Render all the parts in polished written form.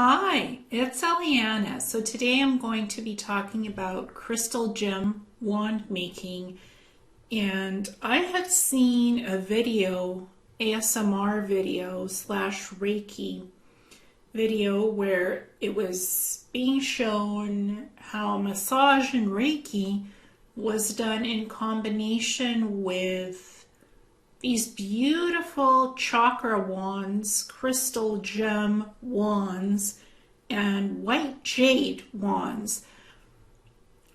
Hi, it's Ileana. So today I'm going to be talking about crystal gem wand making, and I had seen a video, ASMR video slash Reiki video, where it was being shown how massage and Reiki was done in combination with these beautiful chakra wands, crystal gem wands, and white jade wands.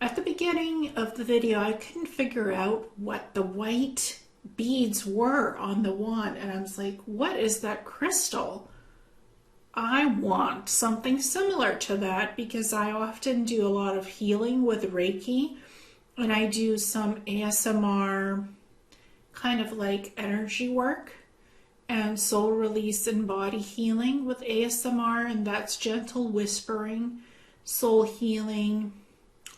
At the beginning of the video, I couldn't figure out what the white beads were on the wand, and I was like, what is that crystal? I want something similar to that because I often do a lot of healing with Reiki, and I do some ASMR kind of like energy work and soul release and body healing with ASMR, and that's gentle whispering, soul healing.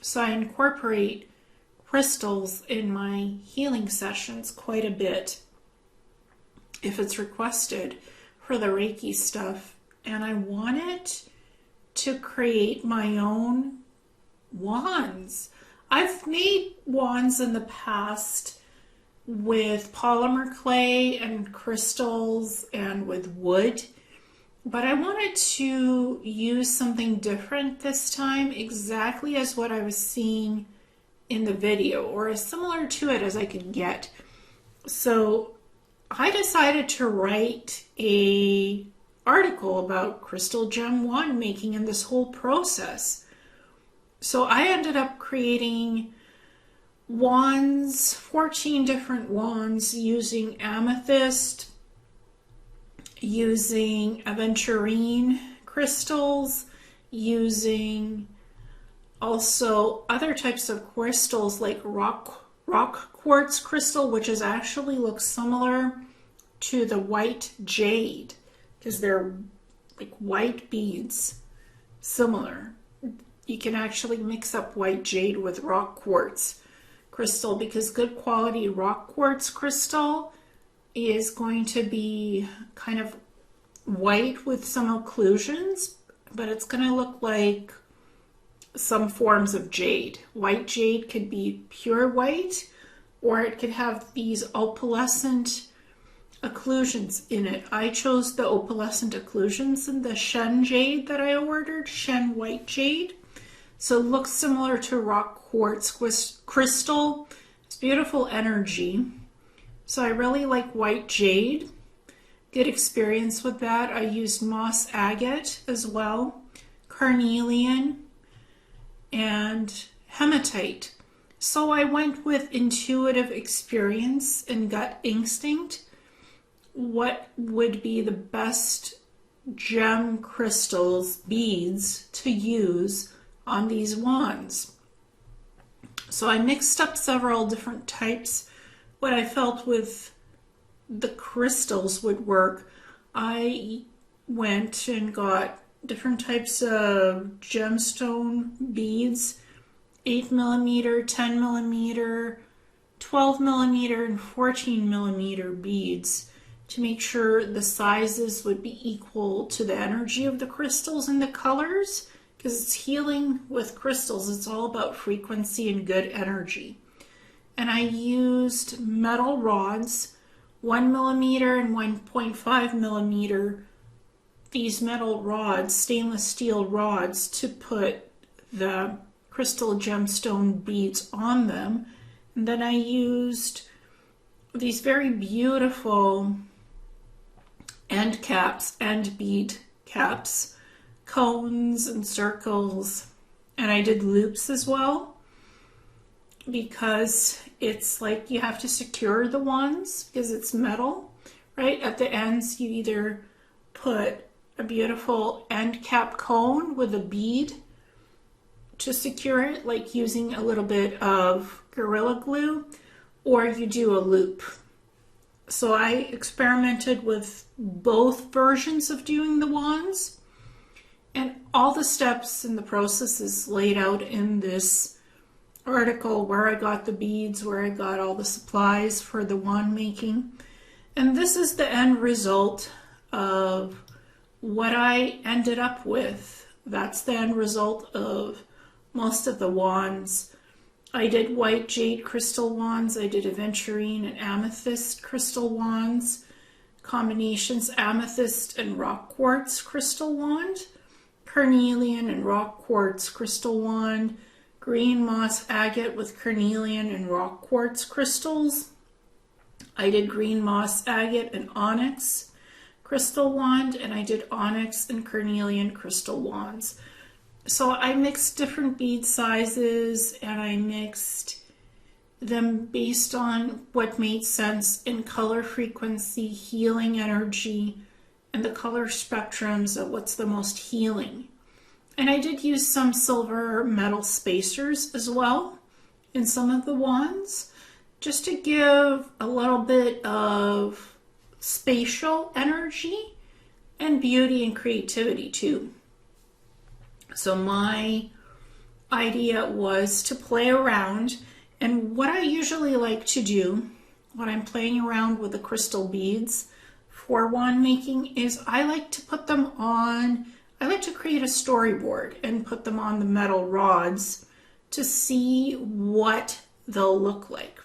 So I incorporate crystals in my healing sessions quite a bit if it's requested for the Reiki stuff. And I wanted to create my own wands. I've made wands in the past with polymer clay and crystals and with wood, but I wanted to use something different this time, exactly as what I was seeing in the video, or as similar to it as I could get. So I decided to write an article about crystal gem wand making and this whole process. So I ended up creating wands, 14 different wands, using amethyst, using aventurine crystals, using also other types of crystals like rock quartz crystal, which is actually looks similar to the white jade because they're like white beads, similar. You can actually mix up white jade with rock quartz crystal because good quality rock quartz crystal is going to be kind of white with some occlusions, but it's going to look like some forms of jade. White jade could be pure white, or it could have these opalescent occlusions in it. I chose the opalescent occlusions in the Shen jade that I ordered, Shen white jade. So it looks similar to rock quartz crystal. It's beautiful energy. So I really like white jade. Good experience with that. I used moss agate as well, carnelian, and hematite. So I went with intuitive experience and gut instinct. What would be the best gem crystals, beads to use on these wands. So I mixed up several different types. What I felt with the crystals would work. I went and got different types of gemstone beads, 8mm, 10mm, 12mm, and 14mm beads to make sure the sizes would be equal to the energy of the crystals and the colors. Because it's healing with crystals, it's all about frequency and good energy. And I used metal rods, 1mm and 1.5mm, these metal rods, stainless steel rods, to put the crystal gemstone beads on them. And then I used these very beautiful end caps, end bead caps, cones and circles, and I did loops as well because it's like you have to secure the wands because it's metal, right? At the ends you either put a beautiful end cap cone with a bead to secure it, like using a little bit of Gorilla Glue, or you do a loop. So I experimented with both versions of doing the wands. And all the steps in the process is laid out in this article, where I got the beads, where I got all the supplies for the wand making. And this is the end result of what I ended up with. That's the end result of most of the wands. I did white jade crystal wands, I did aventurine and amethyst crystal wands, combinations amethyst and rock quartz crystal wand, carnelian and rock quartz crystal wand, green moss agate with carnelian and rock quartz crystals. I did green moss agate and onyx crystal wand, and I did onyx and carnelian crystal wands. So I mixed different bead sizes, and I mixed them based on what made sense in color frequency, healing energy, and the color spectrums of what's the most healing. And I did use some silver metal spacers as well in some of the wands, just to give a little bit of spatial energy and beauty and creativity too. So my idea was to play around, and what I usually like to do when I'm playing around with the crystal beads for wand making is I like to put them on, I like to create a storyboard and put them on the metal rods to see what they'll look like.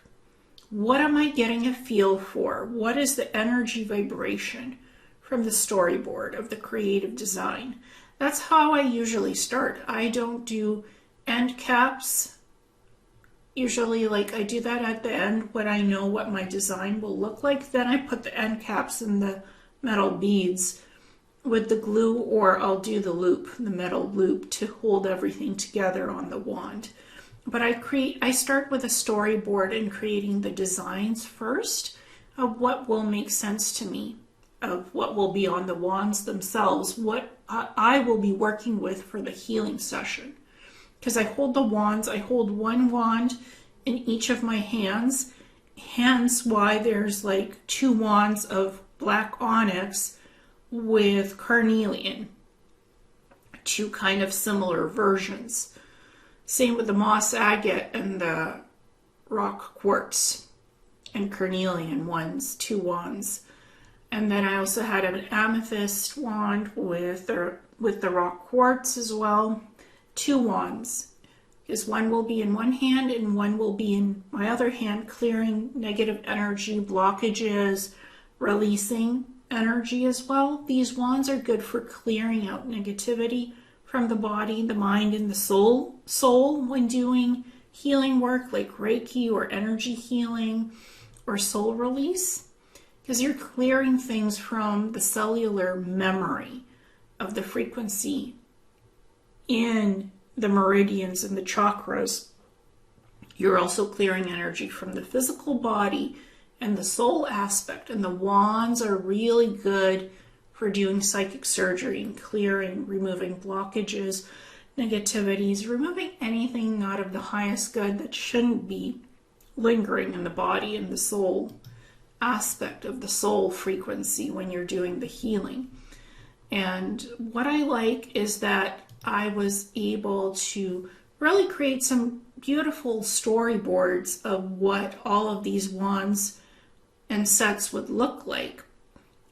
What am I getting a feel for? What is the energy vibration from the storyboard of the creative design? That's how I usually start. I don't do end caps. Usually, like, I do that at the end when I know what my design will look like. Then I put the end caps in the metal beads with the glue, or I'll do the loop, the metal loop, to hold everything together on the wand. But I start with a storyboard and creating the designs first of what will make sense to me, of what will be on the wands themselves, what I will be working with for the healing session. Because I hold the wands, I hold one wand in each of my hands, hence why there's like 2 wands of black onyx with carnelian, 2 kind of similar versions. Same with the moss agate and the rock quartz and carnelian ones, 2 wands. And then I also had an amethyst wand with the rock quartz as well, 2 wands. Because one will be in one hand and one will be in my other hand, clearing negative energy, blockages, releasing energy as well. These wands are good for clearing out negativity from the body, the mind, and the soul when doing healing work like Reiki or energy healing or soul release, because you're clearing things from the cellular memory of the frequency in the meridians and the chakras. You're also clearing energy from the physical body and the soul aspect, and the wands are really good for doing psychic surgery and clearing, removing blockages, negativities, removing anything not of the highest good that shouldn't be lingering in the body and the soul aspect of the soul frequency when you're doing the healing. And what I like is that I was able to really create some beautiful storyboards of what all of these wands and sets would look like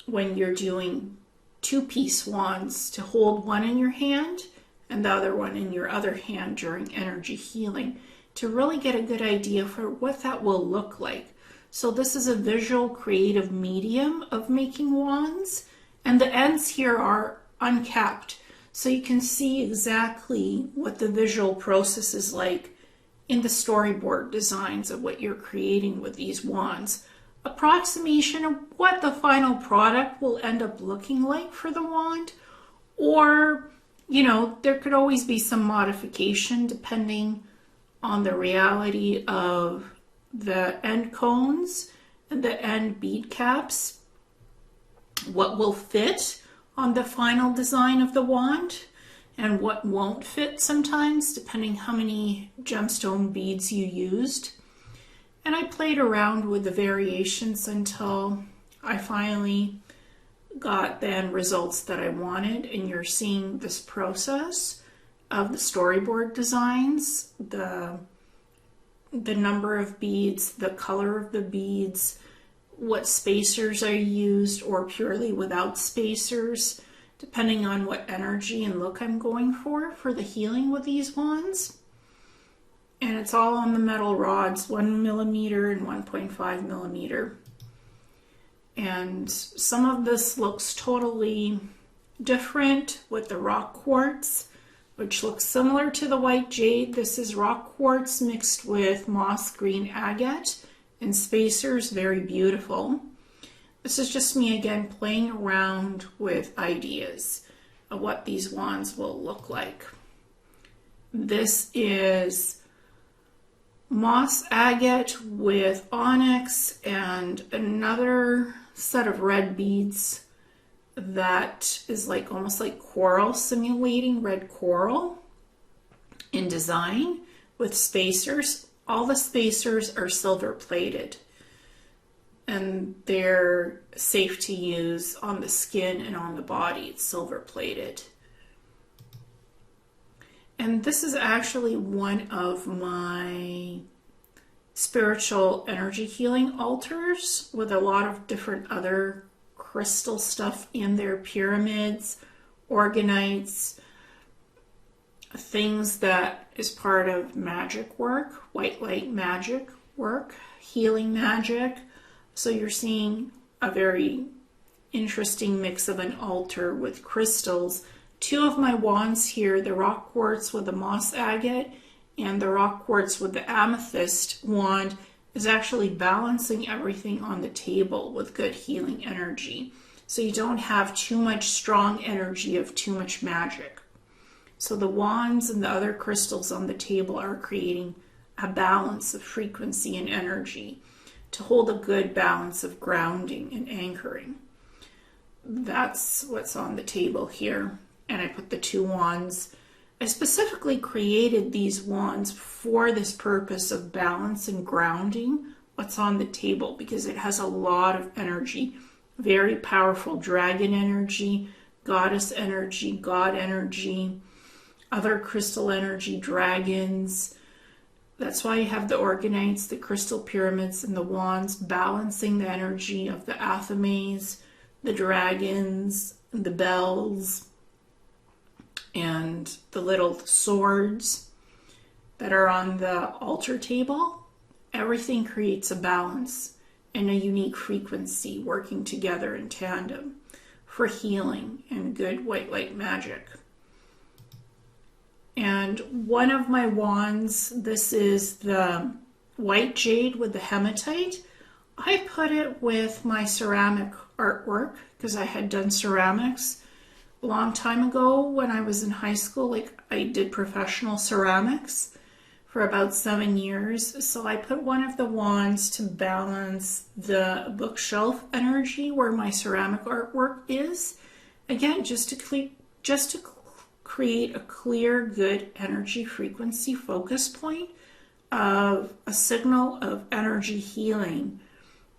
when you're doing 2-piece wands, to hold one in your hand and the other one in your other hand during energy healing, to really get a good idea for what that will look like. So this is a visual creative medium of making wands, and the ends here are uncapped, so you can see exactly what the visual process is like in the storyboard designs of what you're creating with these wands. Approximation of what the final product will end up looking like for the wand, or there could always be some modification depending on the reality of the end cones and the end bead caps, what will fit on the final design of the wand and what won't fit sometimes, depending how many gemstone beads you used. And I played around with the variations until I finally got the end results that I wanted. And you're seeing this process of the storyboard designs, the number of beads, the color of the beads, what spacers are used or purely without spacers, depending on what energy and look I'm going for the healing with these wands. And it's all on the metal rods, 1 millimeter and 1.5 millimeter. And some of this looks totally different with the rock quartz, which looks similar to the white jade. This is rock quartz mixed with moss green agate and spacers, very beautiful. This is just me again playing around with ideas of what these wands will look like. This is moss agate with onyx and another set of red beads that is like almost like coral, simulating red coral in design with spacers. All the spacers are silver plated and they're safe to use on the skin and on the body. It's silver plated. And this is actually one of my spiritual energy healing altars with a lot of different other crystal stuff in there, pyramids, organites, things that is part of magic work, white light magic work, healing magic. So you're seeing a very interesting mix of an altar with crystals. Two of my wands here, the rock quartz with the moss agate and the rock quartz with the amethyst wand, is actually balancing everything on the table with good healing energy. So you don't have too much strong energy of too much magic. So the wands and the other crystals on the table are creating a balance of frequency and energy to hold a good balance of grounding and anchoring. That's what's on the table here. And I put the two wands. I specifically created these wands for this purpose of balance and grounding what's on the table because it has a lot of energy, very powerful dragon energy, goddess energy, god energy, other crystal energy, dragons. That's why you have the organites, the crystal pyramids, and the wands balancing the energy of the athames, the dragons, the bells, and the little swords that are on the altar table. Everything creates a balance and a unique frequency working together in tandem for healing and good white light magic. And one of my wands, this is the white jade with the hematite. I put it with my ceramic artwork because I had done ceramics a long time ago when I was in high school. Like, I did professional ceramics for about 7 years. So I put one of the wands to balance the bookshelf energy where my ceramic artwork is. Again, just to create a clear, good energy frequency focus point of a signal of energy healing.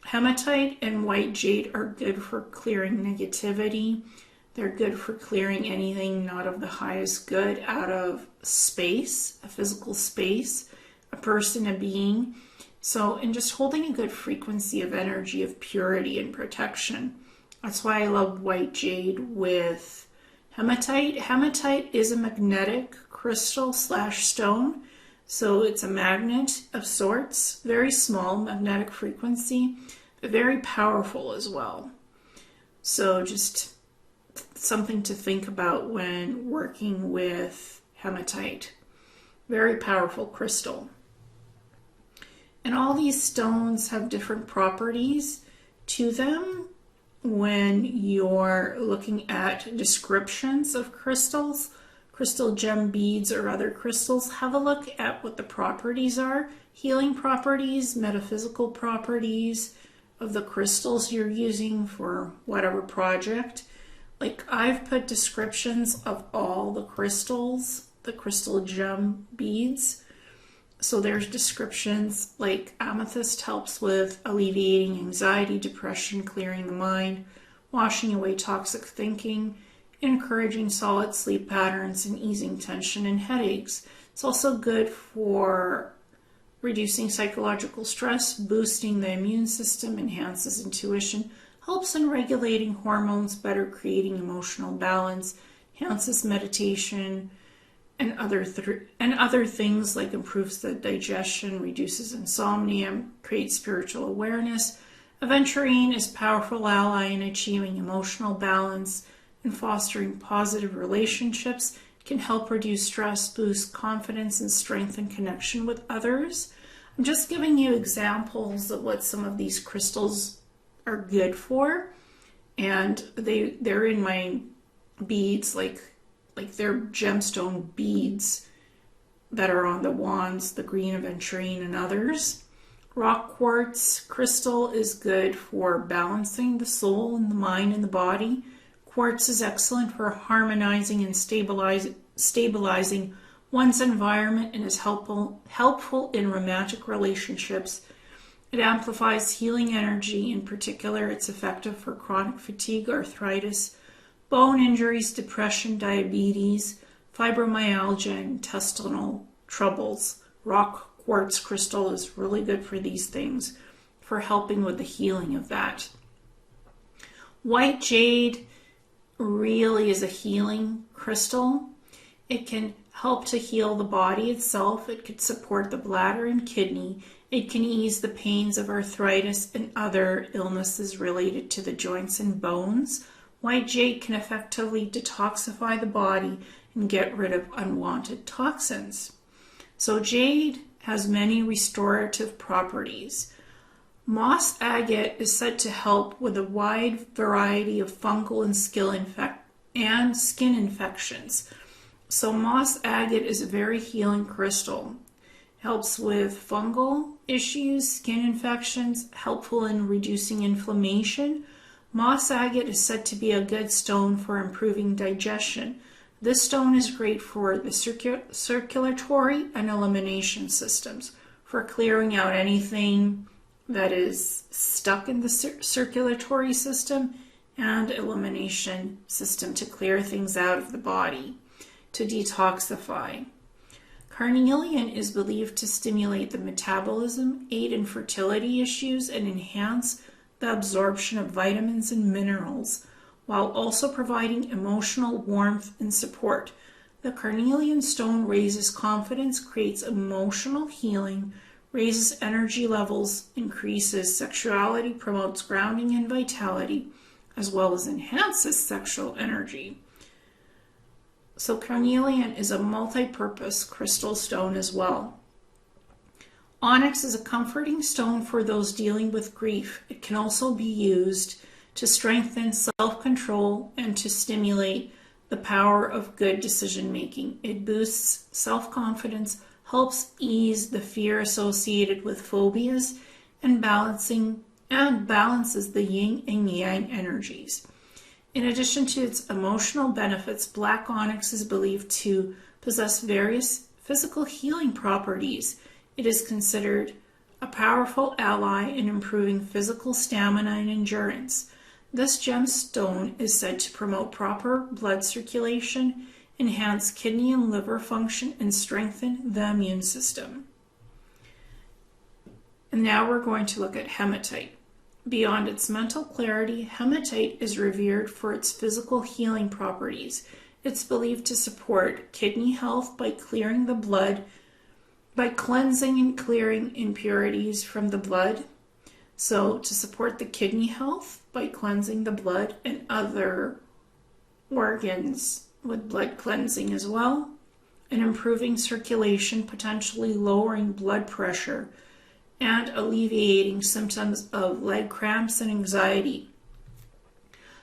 Hematite and white jade are good for clearing negativity. They're good for clearing anything not of the highest good out of space, a physical space, a person, a being. So, and just holding a good frequency of energy of purity and protection. That's why I love white jade with hematite. Hematite is a magnetic crystal / stone. So it's a magnet of sorts, very small magnetic frequency, but very powerful as well. So just something to think about when working with hematite. Very powerful crystal. And all these stones have different properties to them. When you're looking at descriptions of crystals, crystal gem beads or other crystals, have a look at what the properties are, healing properties, metaphysical properties of the crystals you're using for whatever project. Like, I've put descriptions of all the crystals, the crystal gem beads. So there's descriptions like amethyst helps with alleviating anxiety, depression, clearing the mind, washing away toxic thinking, encouraging solid sleep patterns, and easing tension and headaches. It's also good for reducing psychological stress, boosting the immune system, enhances intuition. helps in regulating hormones, better creating emotional balance, enhances meditation, and other things like improves the digestion, reduces insomnia, creates spiritual awareness. Aventurine is a powerful ally in achieving emotional balance and fostering positive relationships. It can help reduce stress, boost confidence, and strengthen connection with others. I'm just giving you examples of what some of these crystals are good for, and they're in my beads, like they're gemstone beads that are on the wands, the green aventurine and others. Rock quartz crystal is good for balancing the soul and the mind and the body. Quartz is excellent for harmonizing and stabilizing one's environment and is helpful in romantic relationships. It amplifies healing energy. In particular, it's effective for chronic fatigue, arthritis, bone injuries, depression, diabetes, fibromyalgia, and intestinal troubles. Rock quartz crystal is really good for these things, for helping with the healing of that. White jade really is a healing crystal. It can help to heal the body itself. It could support the bladder and kidney. It can ease the pains of arthritis and other illnesses related to the joints and bones. White jade can effectively detoxify the body and get rid of unwanted toxins. So jade has many restorative properties. Moss agate is said to help with a wide variety of fungal and skin infections. So moss agate is a very healing crystal. Helps with fungal issues, skin infections, helpful in reducing inflammation. Moss agate is said to be a good stone for improving digestion. This stone is great for the circulatory and elimination systems, for clearing out anything that is stuck in the circulatory system and elimination system, to clear things out of the body, to detoxify. Carnelian is believed to stimulate the metabolism, aid in fertility issues, and enhance the absorption of vitamins and minerals, while also providing emotional warmth and support. The carnelian stone raises confidence, creates emotional healing, raises energy levels, increases sexuality, promotes grounding and vitality, as well as enhances sexual energy. So carnelian is a multi-purpose crystal stone as well. Onyx is a comforting stone for those dealing with grief. It can also be used to strengthen self-control and to stimulate the power of good decision-making. It boosts self-confidence, helps ease the fear associated with phobias, and balances the yin and yang energies. In addition to its emotional benefits, black onyx is believed to possess various physical healing properties. It is considered a powerful ally in improving physical stamina and endurance. This gemstone is said to promote proper blood circulation, enhance kidney and liver function, and strengthen the immune system. And now we're going to look at hematite. Beyond its mental clarity, hematite is revered for its physical healing properties. It's believed to support kidney health by clearing the blood, by cleansing and clearing impurities from the blood. So to support the kidney health by cleansing the blood and other organs with blood cleansing as well, and improving circulation, potentially lowering blood pressure, and alleviating symptoms of leg cramps and anxiety.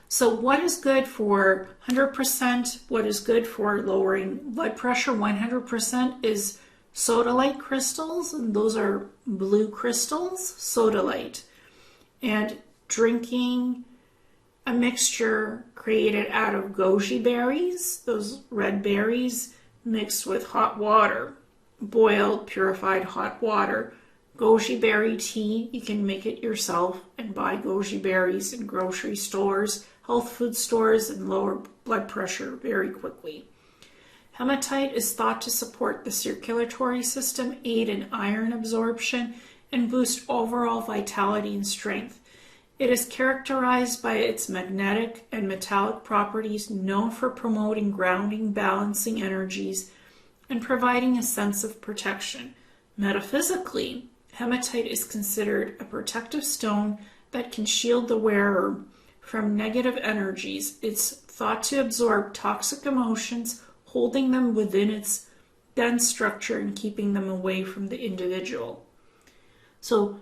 So what is good for 100%? What is good for lowering blood pressure 100% is sodalite crystals, and those are blue crystals, sodalite. And drinking a mixture created out of goji berries, those red berries, mixed with hot water, boiled, purified hot water. Goji berry tea, you can make it yourself and buy goji berries in grocery stores, health food stores, and lower blood pressure very quickly. Hematite is thought to support the circulatory system, aid in iron absorption, and boost overall vitality and strength. It is characterized by its magnetic and metallic properties, known for promoting grounding, balancing energies, and providing a sense of protection. Metaphysically, hematite is considered a protective stone that can shield the wearer from negative energies. It's thought to absorb toxic emotions, holding them within its dense structure and keeping them away from the individual. So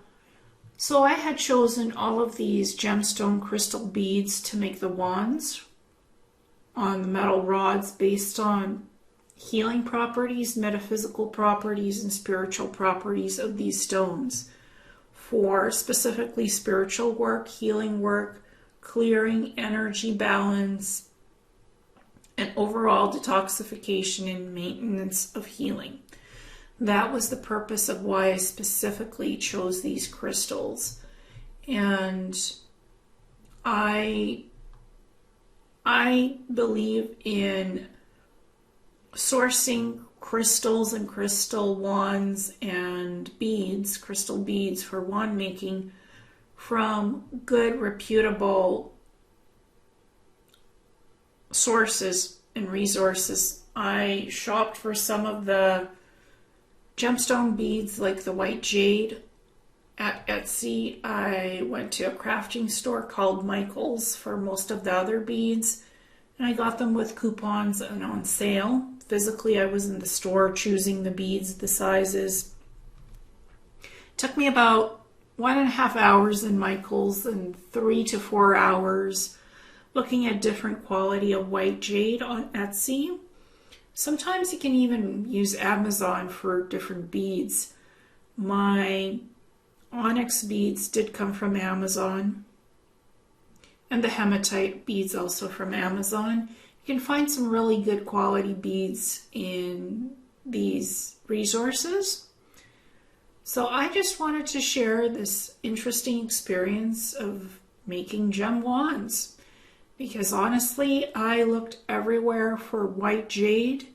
I had chosen all of these gemstone crystal beads to make the wands on the metal rods based on healing properties, metaphysical properties, and spiritual properties of these stones for specifically spiritual work, healing work, clearing, energy balance, and overall detoxification and maintenance of healing. That was the purpose of why I specifically chose these crystals. And I believe in sourcing crystals and crystal wands and beads, crystal beads for wand making, from good, reputable sources and resources. I shopped for some of the gemstone beads like the white jade at Etsy. I went to a crafting store called Michael's for most of the other beads, and I got them with coupons and on sale. Physically, I was in the store choosing the beads, the sizes. It took me about 1.5 hours in Michael's and 3 to 4 hours looking at different quality of white jade on Etsy. Sometimes you can even use Amazon for different beads. My onyx beads did come from Amazon, and the hematite beads also from Amazon. You can find some really good quality beads in these resources. So I just wanted to share this interesting experience of making gem wands, because honestly, I looked everywhere for white jade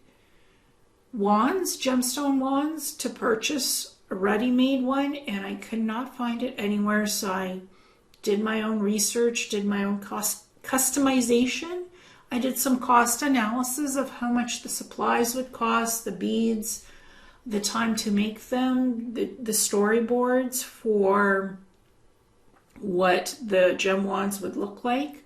wands, gemstone wands, to purchase a ready-made one, and I could not find it anywhere. So I did my own research, did my own customization. I did some cost analysis of how much the supplies would cost, the beads, the time to make them, the storyboards for what the gem wands would look like.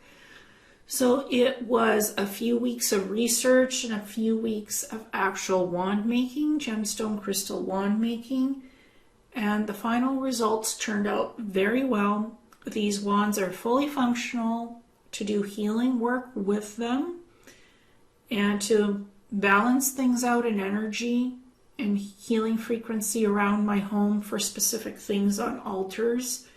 So it was a few weeks of research and a few weeks of actual wand making, gemstone crystal wand making, and the final results turned out very well. These wands are fully functional to do healing work with them and to balance things out in energy and healing frequency around my home for specific things on altars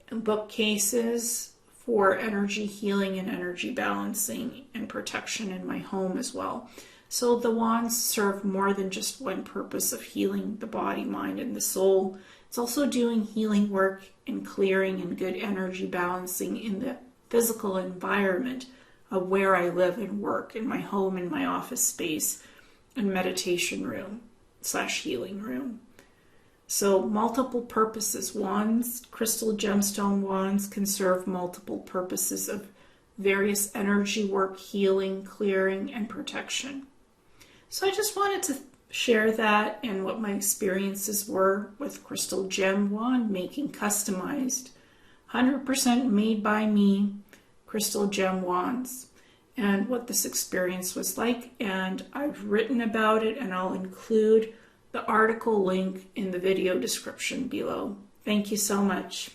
and bookcases, for energy healing and energy balancing and protection in my home as well. So the wands serve more than just one purpose of healing the body, mind, and the soul. It's also doing healing work and clearing and good energy balancing in the physical environment of where I live and work, in my home, in my office space, and meditation room / healing room. So multiple purposes. Wands, crystal gemstone wands, can serve multiple purposes of various energy work, healing, clearing, and protection. So I just wanted to share that and what my experiences were with crystal gem wand making, customized, 100% made by me, crystal gem wands, and what this experience was like. And I've written about it, and I'll include the article link in the video description below. Thank you so much.